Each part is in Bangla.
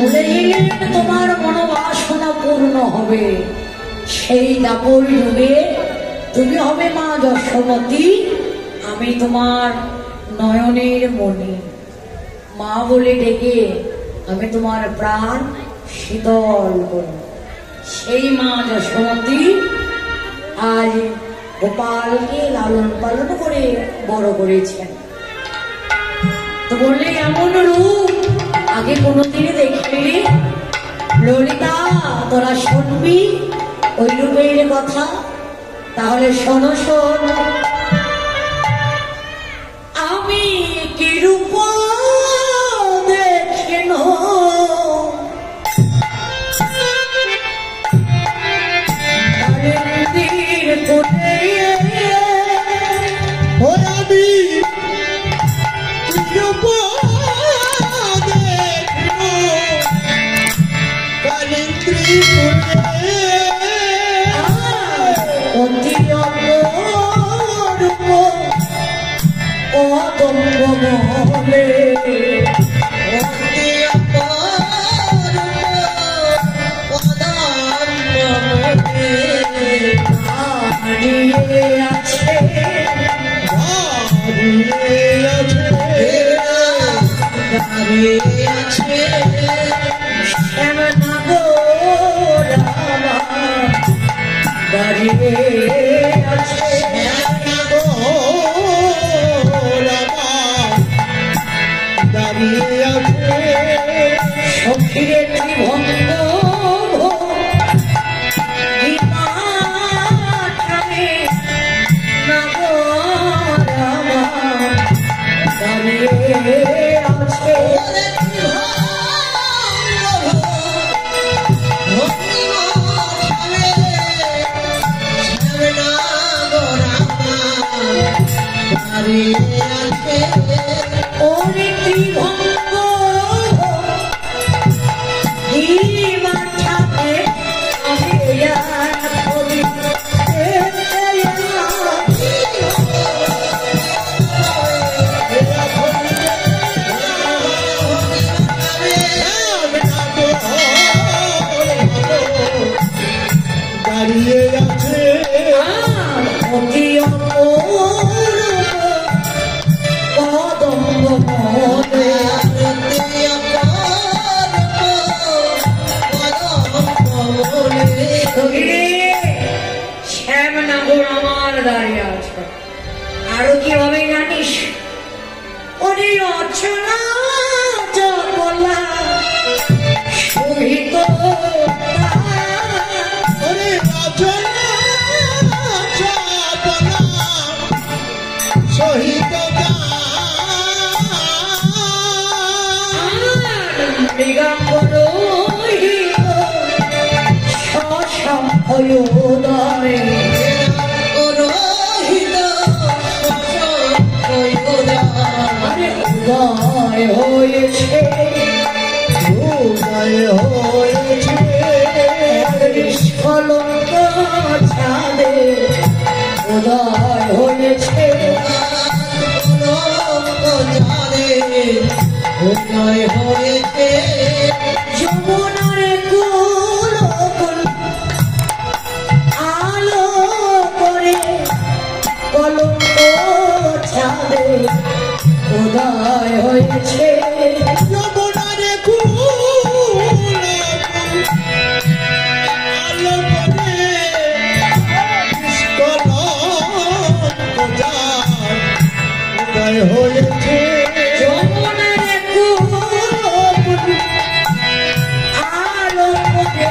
চলে গেলে তোমার মনোবাসনা পূর্ণ হবে। সেই দাপর যুগে তুমি হবে মা যশোমতী, আমি তোমার নয়নের মণি। মা বলে ডেকে আমি তোমার প্রাণ শীতল করব। সেই মা যশোমতী আজ গোপালকে লালন পালন করে বড় করেছেন। তো বললে এমন রূপ আগে কোনোদিনই দেখবি ললিতা, তোরা শুনবি ওই রূপের কথা? তাহলে শোনো, শোন। আমি কি রূপ দেখেন আরো কি হবে জানিস? ওরে অর্চনা চপলা শোভিত, ওরে অর্চনা চপলা শোভিত দিগম্বর শশঙ্কয়োদয় উদয় হয়েছে, উদয় হয়েছে নিষ্কলঙ্ক ছাদে, উদয় হয়েছে উদয় হয়েছে যমুনার কুল আলো করে কলঙ্ক ছাদে, উদয় হয়েছে যমুনার কুল আলো করে কলঙ্ক ছাদ, উদয় হয়েছে যমুনার কুল আলো করে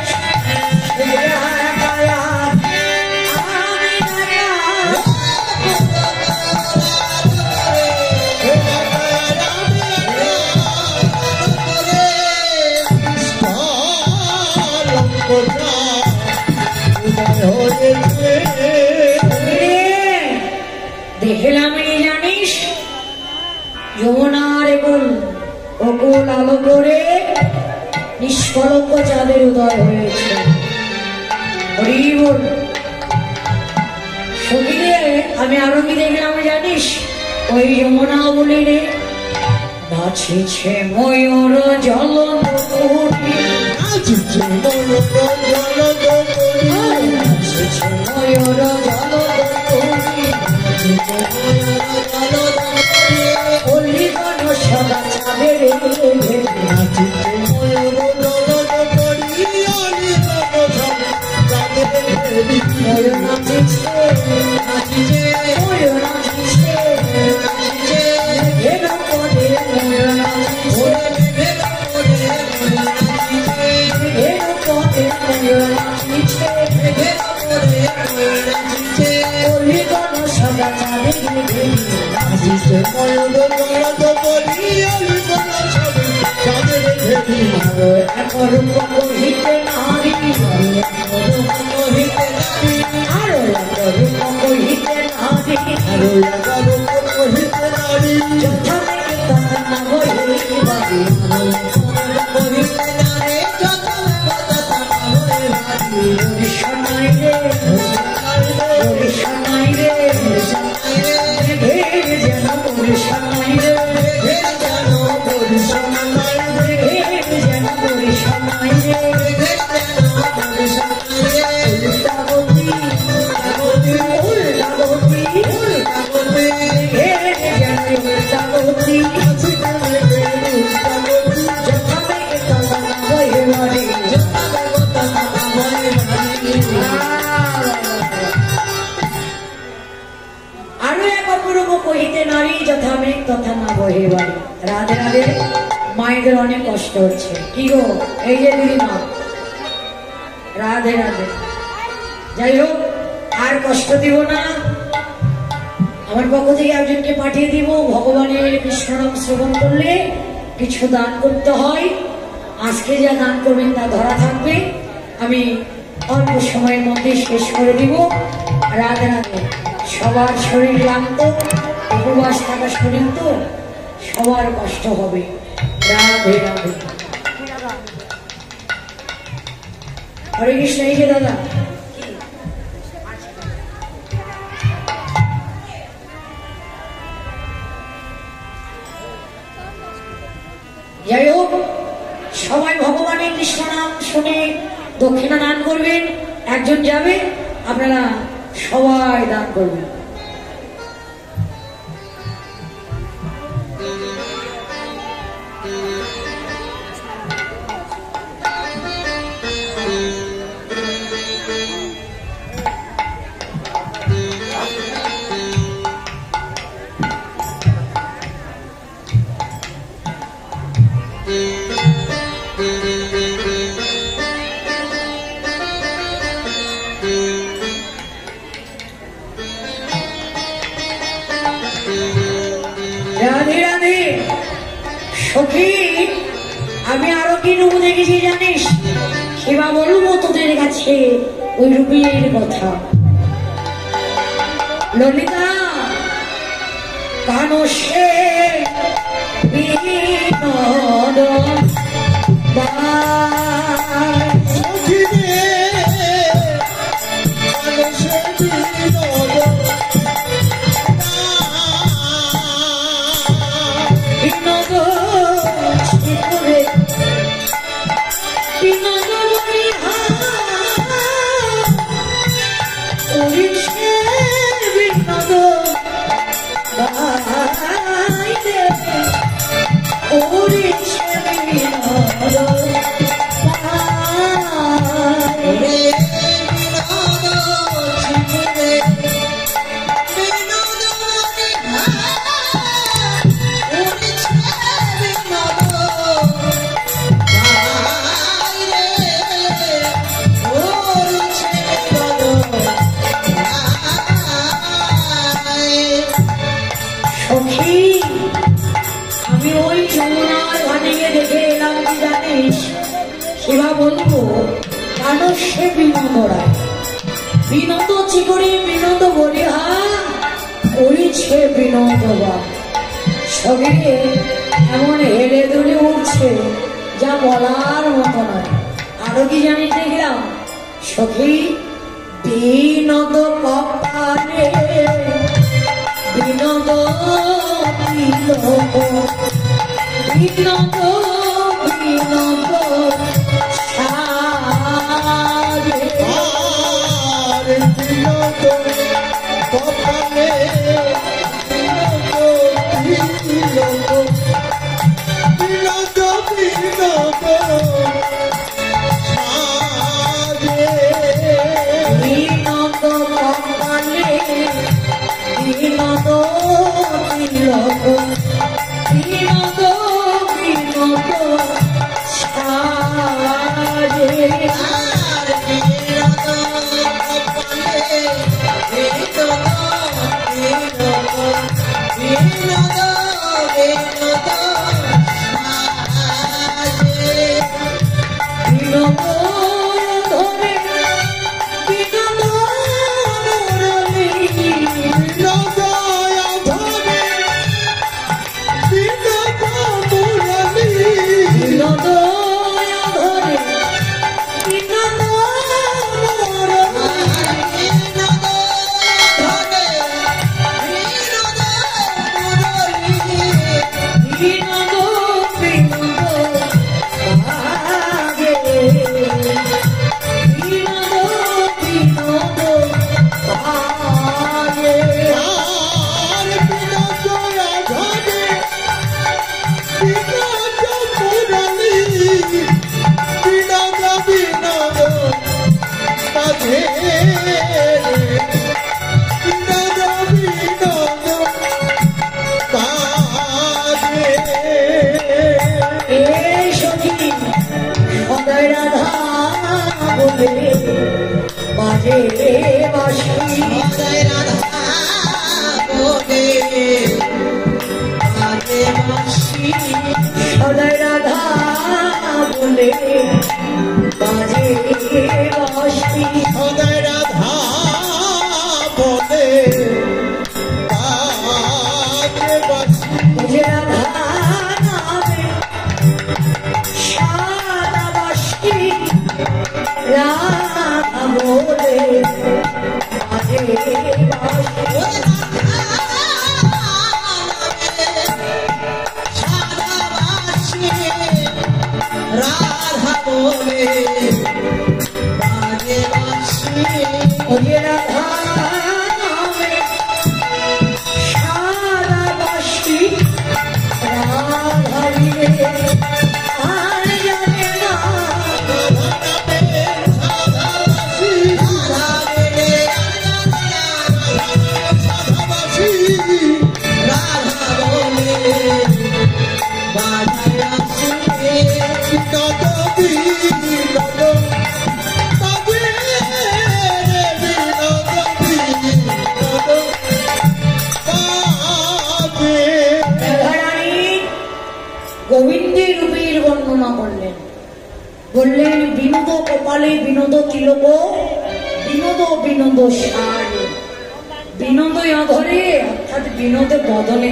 দেখলাম জানিস যমুনার অকুল আলো করে নিষ্কলঙ্ক চাঁদের উদয় হয়েছে। হরি বল। সঙ্গীতে আমি আরো কি দেখলাম জানিস? ওই যমুনা বলি রে নাচিছে ময়ূর জল রাধে রাধে। মায়েদের অনেক কষ্ট হচ্ছে কি গো, এই যে দিদিমা রাধে রাধে। যাই হোক, আর কষ্ট দিব না। আমার পক্ষ থেকে একজনকে পাঠিয়ে দিব। ভগবানের কৃষ্ণনাম শ্রবণ করলে কিছু দান করতে হয়। আজকে যা দান করবেন তা ধরা থাকবে। আমি অল্প সময়ের মধ্যে শেষ করে দিব। রাধে রাধে। সবার শরীর ক্লান্ত, উপবাস থাকা শরীর তো সবার কষ্ট হবে। রাধে রাধে। হরে কৃষ্ণ। এই যে দাদা, যাই হোক, সবাই ভগবানের কৃষ্ণ নাম শুনে দক্ষিণা দান করবেন। একজন যাবে, আপনারা সবাই দান করবেন। রাধে রাধে। সখী, আমি আরো কি রূপ দেখেছি জানিস? সেবা বলবো তোদের কাছে ওই রূপের কথা। ললিতা কানসে বিনোদ বিনোদ চিকরি বিনোদ বলিহা করিছে বিনোদ বা। শরীরে এমন হেলে দুলে উঠছে যা বলার মতো নয়। আরো কি জানি দেখলাম, সখী বিনোদ কপালে বিনোদ বিনোদ বিনোদ বিনোদ বাজে বাঁশি সদাই রাধা বলে বাজে বাঁশি সদাই রাধা বলে বাজে বাঁশি যে রাধা নামে সাদা বাঁশি রাধা বলে বাজে বাঁশি রাধা বলে বাজে বাঁশি ওরে রাধা নামে সাদা বাঁশি রাধা রে আর জানে না গোবিন্দের রূপের বর্ণনা করলেন, বললেন বিনোদ কপালে বিনোদ তিলক বিনোদ বিনোদ সার বিনোদ অধরে অর্থাৎ বিনোদ বদনে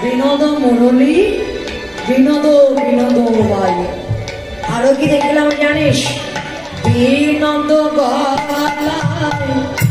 বিনোদ মুরলী বিনোদ বিনোদ বাই। আরো কি দেখলাম জানিস? বিনোদ গলায়